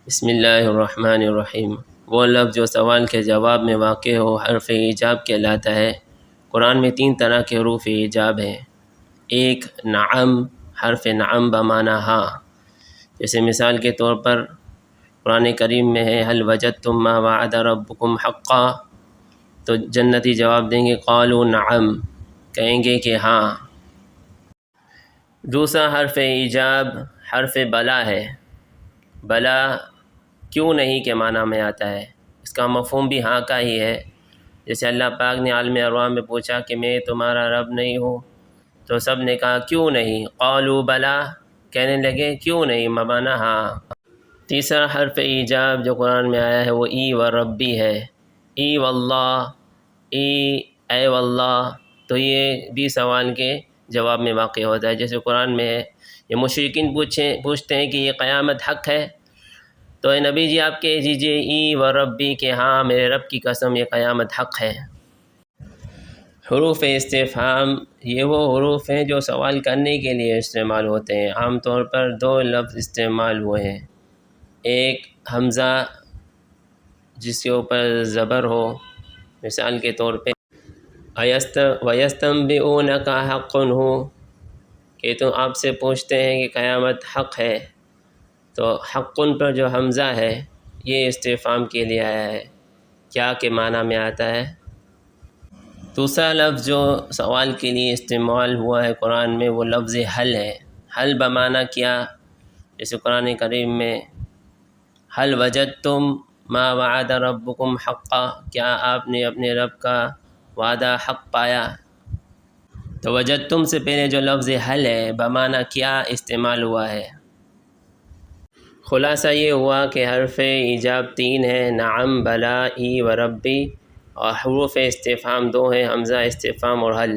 بسم اللہ الرحمن الرحیم۔ وہ لفظ جو سوال کے جواب میں واقع ہو حرف ایجاب کہلاتا ہے۔ قرآن میں 3 طرح کے حروف ایجاب ہیں۔ ایک نعم، حرف نعم بمعنی ہاں، جیسے مثال کے طور پر قرآن کریم میں ہے هل وجدتم ما وعد ربکم حقا، تو جنتی جواب دیں گے قالوا نعم، کہیں گے کہ ہاں۔ دوسرا حرف ایجاب حرف بلا ہے۔ بلا کیوں نہیں کے معنی میں آتا ہے، اس کا مفہوم بھی ہاں کا ہی ہے۔ جیسے اللہ پاک نے عالم ارواح میں پوچھا کہ میں تمہارا رب نہیں ہوں، تو سب نے کہا کیوں نہیں، قالوا بلا، کہنے لگے کیوں نہیں بمعنی ہاں۔ تیسرا حرف ایجاب جو قرآن میں آیا ہے وہ ای و ربی ہے۔ ای واللہ، ای اے واللہ، تو یہ بھی سوال کے جواب میں واقع ہوتا ہے۔ جیسے قرآن میں ہے یہ مشرکین پوچھتے ہیں کہ یہ قیامت حق ہے، تو اے نبی جی آپ کہہ دیجئے ای و ربی کہ ہاں میرے رب کی قسم یہ قیامت حق ہے۔ حروف استفہام یہ وہ حروف ہیں جو سوال کرنے کے لیے استعمال ہوتے ہیں۔ عام طور پر 2 لفظ استعمال ہوئے ہیں، ایک حمزہ جس کے اوپر زبر ہو، مثال کے طور پہ وَيَسْتَنبِئُونَكَ حَقٌّ ہو کہ تو آپ سے پوچھتے ہیں کہ قیامت حق ہے، تو حقٌ پر جو حمزہ ہے یہ استفہام کے لیے آیا ہے، کیا کے معنی میں آتا ہے۔ دوسرا لفظ جو سوال کے لیے استعمال ہوا ہے قرآن میں وہ لفظ حل ہے۔ حل بمعنی کیا، جیسے قرآن کریم میں هل وجدتم ما وعد ربکم حقا، کیا آپ نے اپنے رب کا وعدہ حق پایا، تو وجدتم سے پہلے جو لفظ حل ہے بمعنی کیا استعمال ہوا ہے۔ خلاصہ یہ ہوا کہ حرف ایجاب 3 ہیں، نعم، بلا، ای و ربی، اور حروف استفہام 2 ہیں، حمزہ استفہام اور حل۔